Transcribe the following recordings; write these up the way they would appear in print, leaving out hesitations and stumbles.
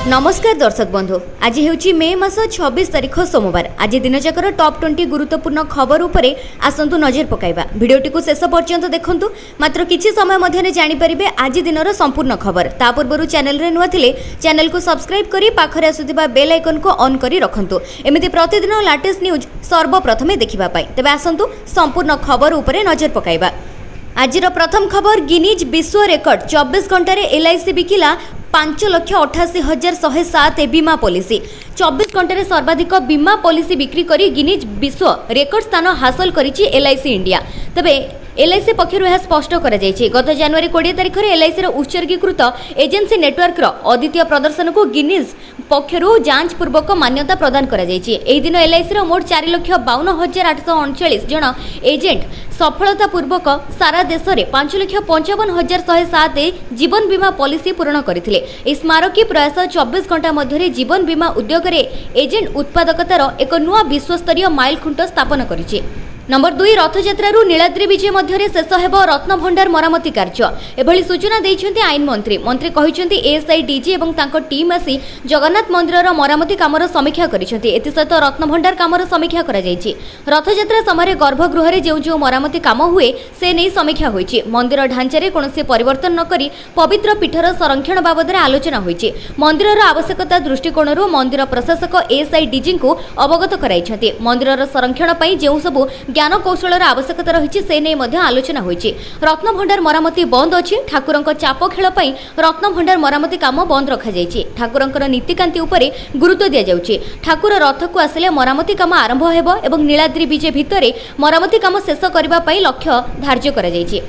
नमस्कार दर्शक बंधु आज हेउची मे मास 26 तारिख सोमवार। आज दिन जाकर टॉप 20 गुरुत्वपूर्ण खबर उपरे आसंतु नजर पकाइबा। भिडियोटी को शेष पर्यंत देखंतु। मात्र किछि समय मध्यने जानि परिबे आज दिनर संपूर्ण खबर। ता पूर्वरु चैनल रे नुवा थिले चैनल को सब्सक्राइब करी पाखरे आसुथिबा बेल आइकन को ऑन करी रखंतु। एमिति प्रतिदिन लेटेस्ट न्यूज सर्वप्रथमे देखिबा पाई। तबे आसंतु संपूर्ण खबर उपरे नजर पकाइबा। आजिर प्रथम खबर गिनीज विश्व रेकर्ड 24 घंटे एलआईसी बिकिला 5,88,107 बीमा पॉलिसी। 24 घंटे सर्वाधिक बीमा पॉलिसी बिक्री करी गिनीज विश्व रेकर्ड स्थान हासिल करिछि एलआईसी इंडिया। तबे एलआईसी पक्षर यह स्पष्ट कर गत जनवरी 20 तारिख में एलआईसी उत्सर्गीकृत एजेंसी नेटवर्क अद्वितीय प्रदर्शन को गिनीज पक्षर जांच पूर्वक मान्यता प्रदान कर दिन एलआईसी मोट 4,52,839 जन एजेंट सफलतापूर्वक सारा देश में 5,55,107 जीवन बीमा पॉलिसी पूर्ण करथिले। स्मारकी प्रयास 24 घंटा मध्य जीवन बीमा उद्योग में एजेंट उत्पादकतार एक नुआ विश्वस्तरीय माइलखुंट स्थापन करिछि। नंबर 2 रथयात्रु नीलाद्री विजय मध्य शेष हेब रत्नभंडार मरामती कार्य। एभली सूचना देइछन्ति आईन मंत्री। मंत्री कहिछन्ति एएसआई डीजी एवं तांको टीम आसी जगन्नाथ मंदिरर मरामती कामर समीक्षा करिछन्ति। एति सहित रत्नभंडार कामर समीक्षा करा जायछि। रथयात्रा समय गर्भगृह रे जेउ मरामती काम हुए से नै समीक्षा होइछि। मंदिर ढांचा रे कोनोसी परिवर्तन न करी पवित्र पीठर संरक्षण बाबद आलोचना होइछि। मंदिरर आवश्यकता दृष्टिकोणरू मंदिर प्रशासक एएसआई डीजी को अवगत कराइछन्ति। मंदिरर संरक्षण पई जेउ सब ज्ञान कौशल आवश्यकता रही से नहीं आलोचना होइछि। रत्नभंडार मरामती बंद अछि। ठाकुरंक चाप खेल पई रत्नभंडार मरामती काम बंद रखा जाइछि। ठाकुरंकर नीतिकांति उपरे गुरुत्व दिया जाउछि। ठाकुर रथ को आसिले मरामती काम आरंभ हेबो एवं नीलाद्री विजय भितरे मरामती काम शेष करबा पई लक्ष्य धार्य करा जाइछि।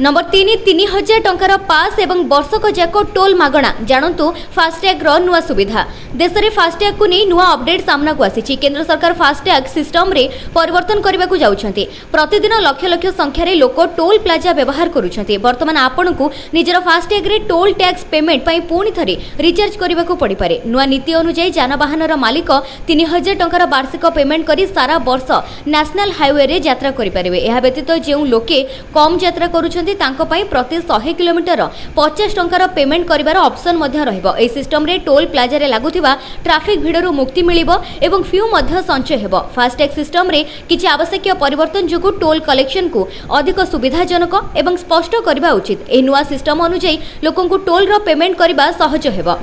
नंबर 3,000 टंकार पास एवं वर्षक जाक टोल मागणा जानतु फास्टैग नुआ सुविधा। देश में फास्टैग को नहीं नुआ अपडेट सामना को आसी। केंद्र सरकार फास्टैग सिस्टम रे परिवर्तन करने को जाउछन्ति। प्रतिदिन लक्ष लक्ष संख्यार लोक टोल प्लाजा व्यवहार करुछन्ति। वर्तमान आपण को निजर फास्टैग रे टोल टैक्स पेमेंट पई पुणी थरे रिचार्ज करने को पड़ी पारे। नुआ नीति अनुसार जानवाहन मालिक 3,000 टंकार वार्षिक पेमेंट करी सारा वर्ष नेशनल हाईवे रे यात्रा करि परिबे। एहा व्यतीत जेउ लोके कम यात्रा करुछन्ति तांको पई प्रति 100 किलोमीटर 50 टंकार पेमेंट करिवार ऑप्शन मध्य रहिबो। ए सिस्टम रे टोल प्लाजा रे लागुथिबा ट्रैफिक भिडरू मुक्ति मिलिबो एवं फ्यू मध्य संचय हेबो। फास्टैग सिस्टम रे किछि आवश्यक परिवर्तन जोगु टोल कलेक्शन को अधिक सुविधाजनक एवं स्पष्ट करबा उचित। ए नुआ सिस्टम अनुसार लोकन को टोल रो पेमेंट करबा सहज हेबो।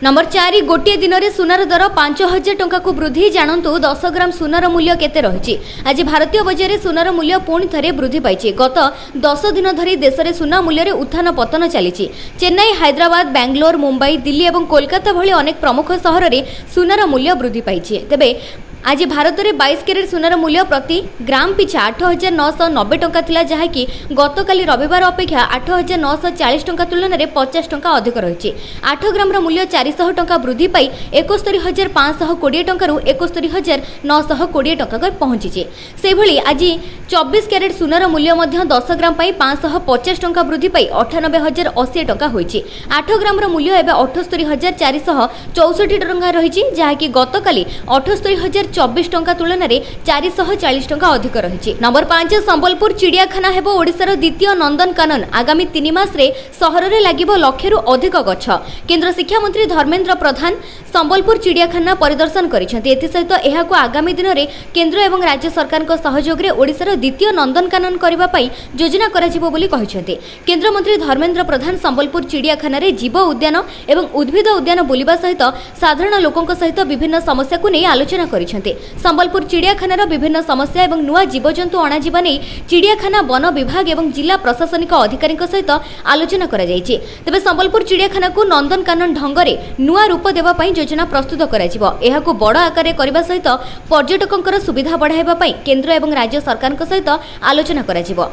नंबर 4 गोटे दिन में सुनार दर 5,000 टंका को वृद्धि। जानतु 10 ग्राम सुनार मूल्य केते रहिछि। आज भारतीय बजार में सुनार मूल्य पुणी थरे वृद्धि पाइछि। गत 10 दिन धरी देश में सुना मूल्य रे उत्थान पतन चली। चेन्नई, हैदराबाद, बेंगलोर, मुंबई, दिल्ली और कोलकाता भली अनेक प्रमुख सहर में सुनार मूल्य वृद्धि पाइछि। तेबे आज भारत में 22 कैरेट सुनार मूल्य प्रति ग्राम पिछा 8,990 टंका थिला, जहाँकि गतकाली रविवार अपेक्षा 8,940 टंका तुलन में 50 टंका अधिक रही। 8 ग्राम मूल्य 400 टंका वृद्धि पाई 71,520 टंका 71,920 टंका पहुंची। से भली आज 24 कैरेट सुनार मूल्य 10 ग्राम 550 टंका वृद्धि पाई 98,080 टंका होइछि। 8 ग्राम मूल्य एवं 78,464 टंका रही, जहाँकि गतकाली 78,024 टंका तुलन में 440 टंका अधिक रही। नंबर 5 संबलपुर चिड़ियाखाना हेबो ओडिशार द्वितीय नंदनकानन। आगामी 3 मास रे सहर रे लागिबो लक्षरू अधिक गछ। केंद्र शिक्षा मंत्री धर्मेंद्र प्रधान संबलपुर चिड़ियाखाना परिदर्शन करिसेंति। एति सहित एहाको आगामी दिन में केंद्र एवं राज्य सरकार को सहयोग रे ओडिशार द्वितीय नंदनकानन करबा पई योजना कराजिबो बोली कहिसेंति। केंद्र मंत्री धर्मेंद्र प्रधान संबलपुर चिड़ियाखाना रे जीव उद्यान एवं उद्भिद उद्यान बुलिबा सहित साधारण लोकंक सहित विभिन्न समस्या को नै आलोचना करिसेंति। संबलपुर चिड़ियाखानार विभिन्न समस्या एवं नुआ जीवजंतु अणाजिबा नै चिड़ियाखाना वन विभाग एवं जिला प्रशासनिक अधिकारी सहित आलोचना करा जायछि। तेबे संबलपुर चिड़ियाखाना को नंदनकानन ढंगरे नुआ रूप देबा पई योजना प्रस्तुत कराजिबो। एहाको बड़ आकार करबा सहित पर्यटकंकर सुविधा बढ़ाइबा पई केंद्र एवं राज्य सरकार सहित आलोचना कराजिबो।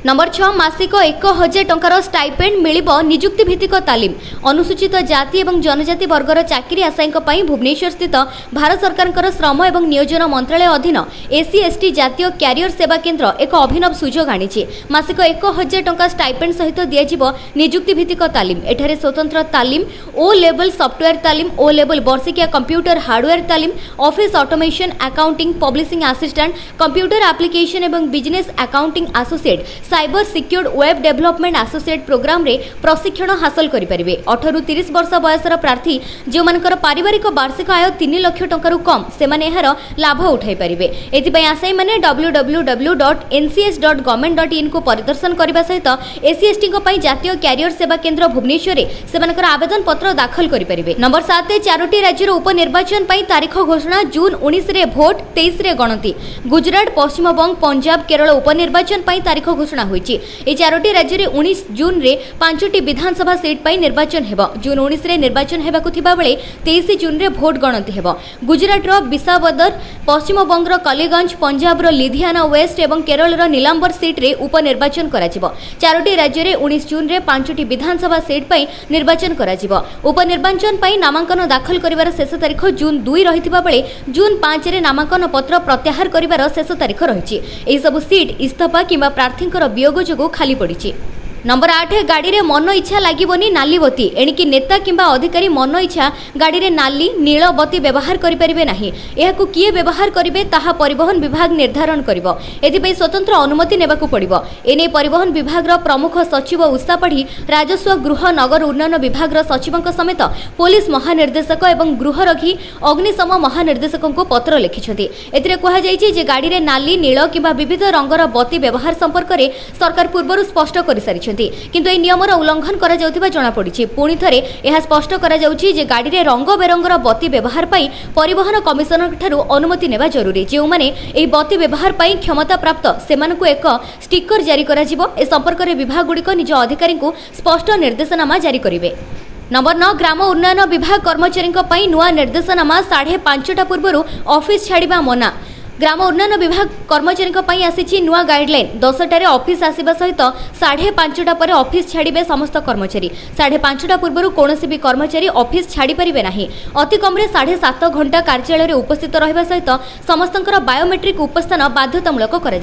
नंबर 6 मासिक 1,000 टंकार स्टाइपेंड मिलिबो नियुक्ति भित्तिक तालीम। अनुसूचित जाति एवं जनजाति वर्गर चाकरी आशायींक पई भुवनेश्वर स्थित भारत सरकार श्रम एवं नियोजन मंत्रालय अधीन एससी/एसटी जातीय क्यारियर सेवा केंद्र एक अभिनव सुजोग आनिछि। मासिक 1,000 टंका स्टाइपेंड सहित दियाजिबो नियुक्ति भित्तिक तालीम। एठारे स्वतंत्र तालीम, ओ लेवल सॉफ्टवेयर तालीम, ओ लेवल वर्षिकिया कंप्यूटर हार्डवेयर तालीम, office automation, accounting, publishing assistant, computer application एवं business accounting associate cyber secured web development associate program रे प्रशिक्षण हासिल करि परिबे। 18 रु 30 वर्ष बयसर प्रार्थी जो मानकर पारिवारिक वार्षिक आय 3 लाख टंका कम से माने एहार लाभ उठाई परिबे। एथिपई आसाई माने www.ncs.government.in को परिदर्शन करबा सहित SC/ST को पई जातीय कैरियर सेवा केंद्र भुवनेश्वर रे सेमानकर आवेदन पत्र दाखल करि परिबे। नंबर 7 चारोटी राज्य उपनिर्वाचन पई तारीख घोषणा। जून 19 रे भोट, 23 रे गणति। गुजरात, पश्चिम बंग, पंजाब, केरल उपनिर्वाचन पई तारीख घोषणा होईची। ए चारोटी राज्य रे 19 जून रे 5टी विधानसभा सीट पई निर्वाचन हेबो। जून 19 रे निर्वाचन हेबाकु थिबा बेले 23 जून रे भोट गणति हेबो। गुजरात रो विसावदर, पश्चिम बंग रो कलीगंज, पंजाब रो लुधियाना वेस्ट एवं केरल रो नीलांबर सीट रे उपनिर्वाचन कराजिबो। चारोटी राज्य रे 19 जून रे 5टी विधानसभा सीट पई निर्वाचन कराजिबो। उपनिर्वाचन पई नामांकन दाखल करिवार शेष तारीख जून 2 रहिथिबा बेले जून 5 रे नामांकन पत्र प्रत्याहार करिवार शेष तारीख रहिछि। एही सब सीट इस्तफा किंबा प्रार्थींकर वियोग जोगु खाली पड़िछि। नंबर 8 गाड़ी रे मन इच्छा लागिबोनी नाली बत्ती। एणिकी नेता किंबा अधिकारी मन इच्छा गाड़ी रे नाली नील बत्ती व्यवहार करि परिबे नाही। एहाकु किए व्यवहार करिवे ताहा परिवहन विभाग निर्धारण करिवो। एथिपई स्वतंत्र अनुमति नेबाकु पड़िवो। एने परिवहन विभाग रो प्रमुख सचिव उषा पढ़ी राजस्व गृह नगर उन्नयन विभाग रो सचिवक समेत पुलिस महानिर्देशक एवं गृहरक्षी अग्निशम महानिर्देशक को पत्र लिखिछथि। एथिरे कहा जायछि जे गाड़ी रे नाली नील किंबा विविध रंगर बत्ती व्यवहार संपर्क रे सरकार पूर्वरु स्पष्ट करि सारिछथि। किंतु ए नियमर उल्लंघन करा जाउथिबा जणा पड़िछि। पुणी थरे एहा स्पष्ट करा जाउछि जे गाड़ी रे रंग बेरंगर बत्ती व्यवहार पई परिवहन कमिशनर ठारू अनुमति नेबा जरूरी। जे माने एही बत्ती व्यवहार पई क्षमता प्राप्त सेमानकु एक स्टिकर जारी करा जिवो। ए संपर्क रे विभाग गुडी को निज अधिकारी को स्पष्ट निर्देशनामा जारी करिवे। नंबर 9 ग्राम उन्नयन विभाग कर्मचारी पई नुआ निर्देशनामा 5:30 पूर्व ऑफिस छाड़िबा मना। ग्राम उन्नयन विभाग कर्मचारी आसी नुआ गाइडलाइन 10टार ऑफिस आसवा सहित 5:30 पर ऑफिस छाड़े समस्त कर्मचारी। 5:30 पूर्व कौन भी कर्मचारी ऑफिस छाड़ी पारे नहीं। अति कम 7.5 घंटा कार्यालय उपस्थित रहा सहित समस्त बायोमेट्रिक उपस्थान बाध्यतामूलक कर।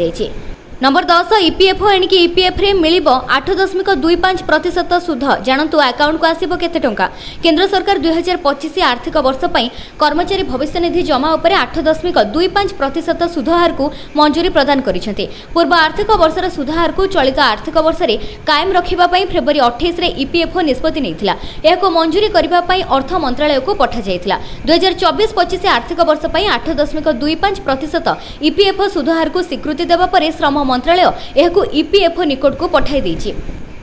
नंबर 10 ईपीएफओ एणिकी ईपीएफ रे मिलिबो 8.25% सुध। जानतु अकाउंट को आसीबो केते टंका। केंद्र सरकार 2025 आर्थिक वर्ष पई कर्मचारी भविष्य निधि जमा उपरे 8.25% सुध हार को मंजूरी प्रदान करिसेंते। पूर्व आर्थिक वर्षर सुध हार को चलित आर्थिक वर्ष रे कायम रखिबा पई फेब्रुआरी 28 रे ईपीएफओ निष्पत्ति नैथिला। एहाको मंजूरी करिबा पई अर्थ मंत्रालय को पठा जायथिला। 2024-25 आर्थिक वर्ष पई 8.25% ईपीएफओ सुध हार को स्वीकृति देबा परे श्रम मंत्रालय एहाकु ईपीएफओ निकट को पठाई देछि।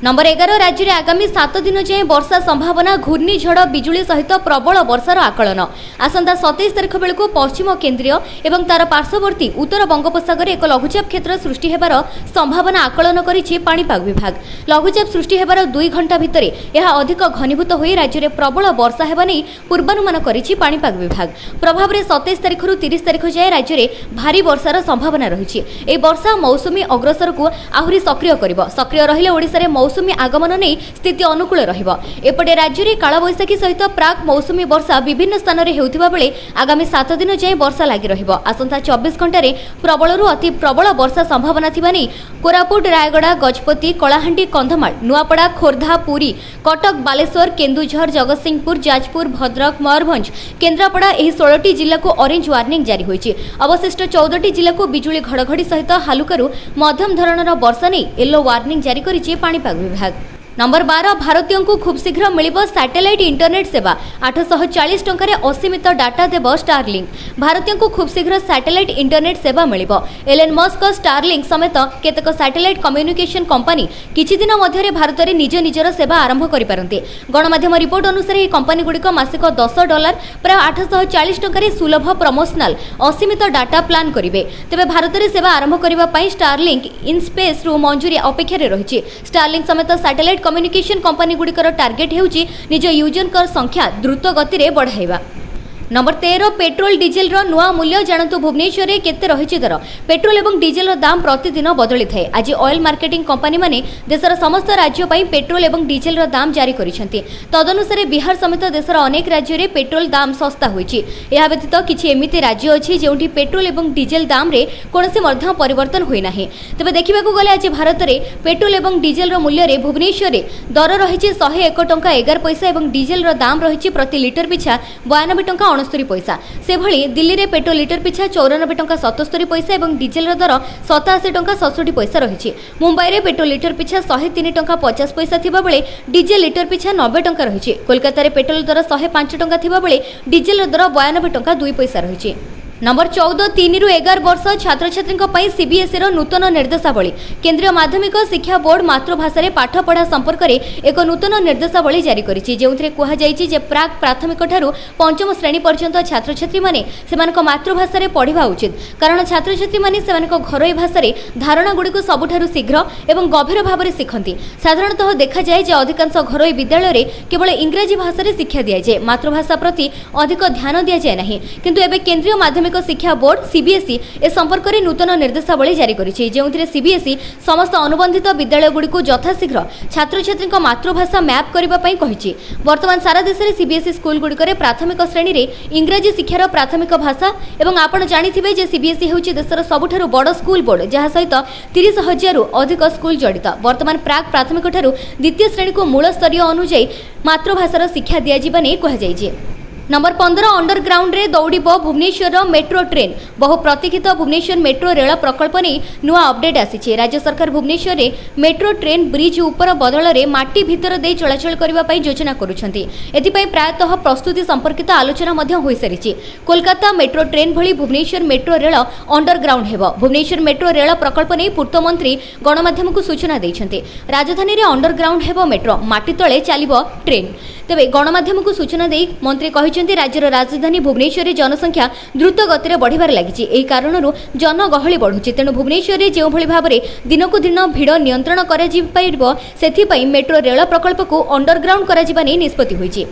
नंबर 11 राज्य में आगामी 7 दिन जाए वर्षा संभावना। घूर्णिझड़ बिजुली सहित प्रबल वर्षार आकलन। आसंता 27 तारीख बेलू पश्चिम केन्द्रीय एवं तार पार्श्ववर्ती उत्तर बंगोपसागर एक लघुचाप क्षेत्र सृष्टि हेबार संभावना आकलन करिछि पाणीपाग विभाग। लघुचाप सृष्टि हेबार 2 घंटा भितर यह अधिक घनीभूत होई राज्य में प्रबल वर्षा हेबा नै पूर्वानुमान करिछि पाणीपाग विभाग। प्रभाव में 27 तारीख रु 30 तारीख जाए राज्य में भारी वर्षार संभावना रहिछि। ए वर्षा मौसुमी अग्रसर को आहुरी सक्रिय करिवो। सक्रिय रहिले ओडिसा रे मौसुमी आगमन नहीं स्थिति अनुकूल रहिबो। एपटे राज्य में कालबैशाखी सहित प्राक मौसुमी वर्षा विभिन्न स्थान में हेउथिबा बेले आगामी 7 दिन जाए वर्षा लागि रहिबो। आसंता 24 घंटा रे प्रबलरु अति प्रबल वर्षा संभावना थिबा नै कोरापुट, रायगड़ा, गजपति, कलाहांडी, कंधमाल, नुआपड़ा, खोर्धा, पुरी, कटक, बालेश्वर, केन्दुझर, जगतसिंहपुर, जाजपुर, भद्रक, मयूरभंज, केन्द्रापड़ा एही 16टी जिला को ऑरेंज वार्निंग जारी होईछि। अवशिष्ट 14टी जिला को बिजुली घड़घड़ी सहित हालुकारू मध्यम धरणर वर्षा नै येलो वार्निंग जारी करिछि पाणीपाग विभाग। नंबर 12 भारतीयों को खूब शीघ्र मिलिबो सैटेलाइट इंटरनेट सेवा। 840 टंकारे असीमित डाटा देबो स्टारलिंक। भारतीयों को खूब शीघ्र सैटेलाइट इंटरनेट सेवा मिलिबो। एलन मस्क स्टारलिंक समेत केतक सैटेलाइट कम्युनिकेशन कंपनी किछि दिन मध्यरे भारत में निज निजर सेवा आरंभ करि पारंते। गणमाध्यम रिपोर्ट अनुसार ଏହି कंपनी गुड़िक मासिक $10 प्राय 840 टंकारे सुलभ प्रमोशनल असीमित डाटा प्लान करिवे। तेबे भारत में सेवा आरंभ करिबा पई स्टारलिंक इन स्पेस रु मंजूरी अपेक्षा रे रहिछि। स्टारलिंक समेत सैटेलाइट कम्युनिकेशन कंपनी गुड़िकर टार्गेट हेउची निज यूजर संख्या द्रुत गति रे बढ़ाइबा। नंबर 13 पेट्रोल डीजेल रो नुआ मूल्य जानतु। भुवनेश्वर रे केते रहिछि दर। पेट्रोल एवं डीजेल रो दाम प्रतिदिन बदली थाए। आज ऑयल मार्केटिंग कंपनी माने देशर समस्त राज्य पई पेट्रोल एवं डीजेल रो दाम जारी करिसेंती। तदनुसार बिहार समेत देशर अनेक राज्य रे पेट्रोल दाम सस्ता होईछि। एहा व्यतीत किछि एमिति राज्य अछि जेउठी पेट्रोल एवं डीजेल दाम रे कोनोसी मध्य परिवर्तन होई नाही। तबे देखिबाकू गले आज भारत रे पेट्रोल एवं डीजेल रो मूल्य रे भुवनेश्वर रे दर रहिछि 101 टंका 11 पैसा एवं डीजेल रो दाम रहिछि प्रति लिटर पिछा 92 टंका 69 पैसा। से भली दिल्ली रे पेट्रोल लिटर पिछा 94 टंका 77 पैसा एवं डीजेल दर 87 टंका 67 पैसा रही। मुंबई रे पेट्रोल लिटर पिछा 103 टंका 50 पैसा थिबा बेले डीजेल लिटर पिछा 90 टंका रही। कोलकाता रे पेट्रोल दर 105 टंका थिबा बेले डीजेल दर 92 टंका 2 पैसा रही। नंबर 14 3 रु 11 वर्ष छात्र छात्री सीबीएसई नूतन निर्देशावली। केंद्रीय माध्यमिक शिक्षा बोर्ड मातृभाषा रे पाठ पढ़ा संपर्क में एक नूतन निर्देशावली जारी करिछि, जेउथिरे कुहा जाइछि जे प्राक प्राथमिक ठारू पंचम श्रेणी पर्यंत छात्र छात्री माने सेमानक मातृभाषा रे पढ़िबा उचित, कारण छात्र छात्री माने सेमानक घरोई भाषा रे धारणा गुडी को सबुठारू शीघ्र एवं गभीर भाव में शिखंती। साधारणतः देखा जाए जे अधिकांश घरोई विद्यालय रे केवल इंग्रजी भाषा रे शिक्षा दिया जाए, मातृभाषा प्रति अधिक ध्यान दिया जाए नहीं। किंतु एबे केंद्रीय माध्यमिक शिक्षा बोर्ड सीबीएसई ए संपर्क में नूतन निर्देशावली जारी करिछि, जेउथिरे सीबीएसई समस्त अनुबंधित विद्यालय गुडी को यथाशीघ्र छात्र छात्री मातृभाषा मैप करबा पई कहिछि। वर्तमान सारा देश में सीबीएसई स्कूल गुडी करे प्राथमिक श्रेणी रे इंग्रजी शिक्षार प्राथमिक भाषा एवं आपण जानिथिबे जे सीबीएसई हेउछि देशर सबुठारु बड़ स्कूल बोर्ड, जहा सहित 30,000 रु अधिक स्कूल जड़ित। वर्तमान प्राक प्राथमिक ठारू द्वितीय श्रेणी को मूल स्तरीय अनुଯାयी मातृभाषार शिक्षा दिया जिबा नै कहा जाइछि। नंबर 15 अंडरग्राउंड रे दौड़ब भुवनेश्वर मेट्रो ट्रेन। बहु प्रतीक्षित भुवनेश्वर मेट्रो रेल प्रकल्प नहीं नुआ अपडेट आसी। राज्य सरकार भुवनेश्वर रे मेट्रो ट्रेन ब्रिज उपर बदल में माटी भितर दे चलाचल करने योजना करुछंती। एथिपाई प्रायतः प्रस्तुति संपर्कित आलोचना हो सारी। कोलकाता मेट्रो ट्रेन भली भुवनेश्वर मेट्रो रेल अंडरग्राउंड हेब। भुवनेश्वर मेट्रो रेल प्रकल्प नहीं पूर्त मंत्री गणमाध्यम को सूचना देइछंती। राजधानी रे अंडरग्राउंड हेब मेट्रो, माटी तले चलिबो ट्रेन। तेबे गणमाध्यम को सूचना दे मंत्री कहिसेंती राज्यर राजधानी भुवनेश्वर जनसंख्या द्रुत गति में बढ़िबार लागिछि। एही कारणरू जनगहली बढ़ुछि, तेणु भुवनेश्वर रे जेउ भली भाबरे दिनकु दिन भिड़ नियंत्रण करा जि पाइबो, सेथिपई मेट्रो रेल प्रकल्प को अंडरग्राउंड करा जिबा नै निष्पत्ति होइछि।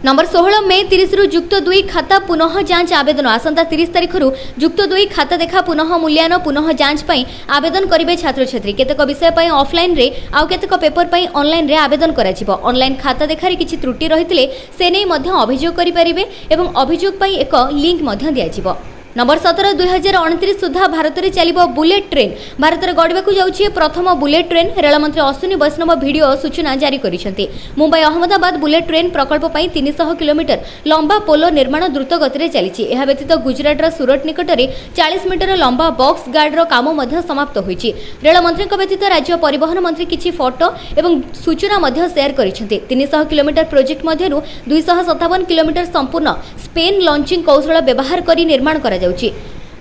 नंबर 16 मे 30 रु युक्त 2 खाता पुनः जांच आवेदन। आसंता 30 तारिख रु युक्त 2 खाता देखा पुनः मूल्यांकन पुनः जांच पई आवेदन करिवे छात्र छात्री। केतेक विषय पई ऑफलाइन रे आउ केतेक पेपर पई ऑनलाइन रे आवेदन करा जिवो। ऑनलाइन खाता देखारे किछि त्रुटि रहितले से नै मध्य अभियोग करि परिबे एवं अभियोग पई एक लिंक मध्य दिया जिवो। नंबर 17 2029 सुधा भारत में चलिबो बुलेट ट्रेन। भारत में गड़िबाकू जाउछि प्रथम बुलेट ट्रेन। रेलमंत्री अश्विनी वैष्णव वीडियो सूचना जारी करिसेंती। मुंबई अहमदाबाद बुलेट ट्रेन प्रकल्प पई 300 किलोमीटर लंबा पोलो निर्माण द्रुत गति में चली। यह व्यतीत गुजरात सूरत निकट में 40 मीटर लंबा बॉक्स गार्डर काम मध्य समाप्त होइछि। रेलमंत्री व्यतीत राज्य परिवहन मंत्री किछि फोटो एवं सूचना मध्य शेयर करिसेंती। 300 किलोमीटर प्रोजेक्ट मध्यरु 257 किलोमीटर संपूर्ण स्पेन लॉन्चिंग कौशल व्यवहार करी निर्माण करा जाउछि।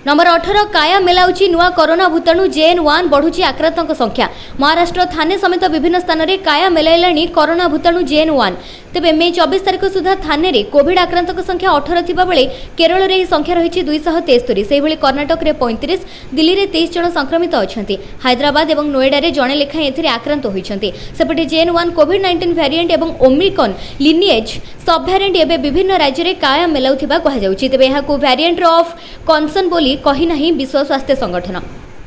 नंबर 18 काया मेलाउची नुआ कोरोना भूताणु JN1 बढ़ुची आक्रांतक संख्या। महाराष्ट्र थाने समेत विभिन्न स्थान में काया मेलाइलाणी कोरोना भूताणु JN1। तेबे मे 24 तारिख सुधा थाने रे कोविड आक्रांतक संख्या 18 थिबा बेले केरल रे संख्या रही 273। से भली कर्नाटक रे 35, दिल्ली रे 23 जन संक्रमित अछंती। हैदराबाद एवं नोएडा रे जणे लेखा एथिरे आक्रांत होइछंती। सेपटे JN1 कोविड-19 वेरिएंट एवं ओमिक्रॉन लिनिएज सब वेरिएंट एबे विभिन्न राज्य रे काया मेलाउथिबा कहा जाउछि। तेबे एहा को वेरिएंट ऑफ कंसर्न बोली कही नाही विश्व स्वास्थ्य संगठन।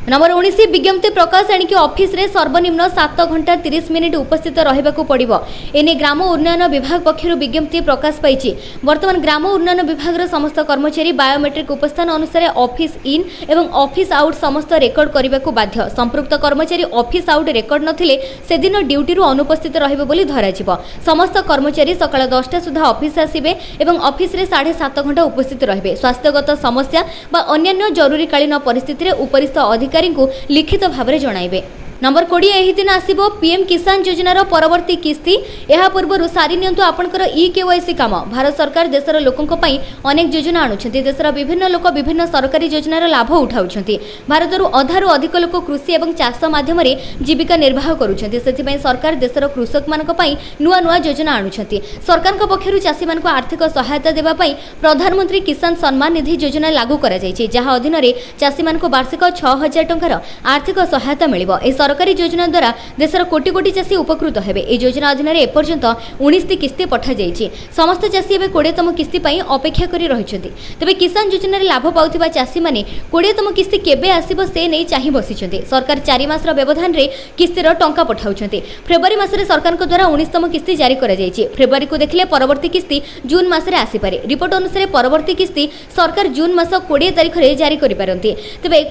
नंबर 19 विज्ञप्ति प्रकाश एणिकी ऑफिस रे सर्वनिम्न 7 घंटा 30 मिनिट उपस्थित रहिबाकू पड़िबो। एने ग्राम उन्नयन विभाग पक्षरु विज्ञप्ति प्रकाश पाइछि। वर्तमान ग्राम उन्नयन विभाग रो समस्त कर्मचारी बायोमेट्रिक उपस्थान अनुसार ऑफिस इन एवं ऑफिस आउट समस्त रेकर्ड करबाकू बाध्य। संपृक्त कर्मचारी ऑफिस आउट रेकर्ड नथिले से दिन ड्यूटी रु अनुपस्थित रहिबो बोली धराजिबो। समस्त कर्मचारी सकाळ 10टा सुधा ऑफिस आसीबे एवं ऑफिस रे 7.5 घंटा उपस्थित रहिबे। स्वास्थ्यगत समस्या बा अन्य जरूरीकालीन परिस्थिति रे उपरिस्थ अधिकारी को लिखित भाव में जणाइबे। नंबर 20 एही दिन आसीबो पीएम किसान योजनार परवर्ती किस्ती। एहा पूर्व सारी नियंतु आपनकर ई-केवाईसी काम। भारत सरकार देशर लोकंक पई अनेक योजना आणुछंती। देशर विभिन्न लोक विभिन्न सरकारी योजनार लाभ उठाउछंती। भारतरु अधारु अधिक लोक कृषि एवं चाष माध्यम रे जीविका निर्वाह करूछंती। सेति पई सरकार देशर कृषक मानक पई नुआ नुआ योजना आणुछंती। सरकारक पक्षरु चाषी मानक आर्थिक सहायता देबा पई प्रधानमंत्री किसान सम्मान निधि योजना लागू करा जायछि, जहा अधीन रे चाषी मानक वार्षिक 6000 टंकार आर्थिक सहायता मिलिबो। ए सरकारी योजना द्वारा देशर कोटी कोटी चाषी उपकृत हेबे। ए योजना अधीन रे एपर्यंत 19 किस्ती पठा जायछि। समस्त चाषी एबे 20तम किस्ती पई अपेक्षा करी रहिछन्ति। तबे किसान योजना रे लाभ पाउथिबा चाषी माने 20तम किस्ती केबे आसीबो से नै चाहि बसिछन्ति। सरकार 4 मास रो व्यवधान रे किस्तीर टंका पठाउछन्ति। फेब्रुआरी मास रे सरकार को द्वारा 19तम किस्ती जारी करा जायछि। फेब्रुआरी को देखले परवर्ती किस्ती जून मास रे आसी पारे। रिपोर्ट अनुसार परवर्ती किस्ती सरकार जून मास 20 तारिख रे जारी करि पारंती। तबे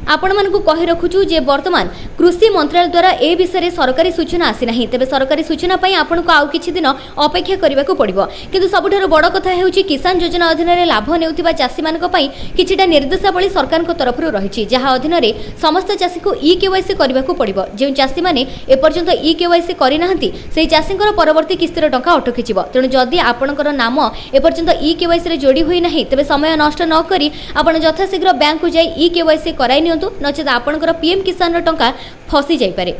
आपण मानकु कहि रखुछु जे वर्तमान कृषि मंत्रालय द्वारा ए विषय सरकारी सूचना आसी नाही तबे सरकारी सूचना पई आपण को आउ किछि दिन अपेक्षा करबा को पड़िबो किंतु सबुठारो बड़ कथा हेउछि किसान योजना अधीन रे लाभ नेउथिबा चासी मानक पई किछिटा निर्देशावली सरकार को तरफ रु रहिछि जहा अधीन रे समस्त चासी को ई केवाईसी करबा को पड़िबो जे चासी माने ए पर्यंत ई केवाईसी करि नाहंती सेही चासींकर परवर्ती किस्तिर टंका अटकिजिबो तेणु जदि आपणकर नाम ए पर्यंत ई केवाईसी रे जोड़ी होई नाही तबे समय नष्ट न करी आपण यथाशीघ्र बैंक को जाई ई केवाईसी कराई नियंतु नचेत आपणकर पीएम किसान रो टंका फसी जाई पारे।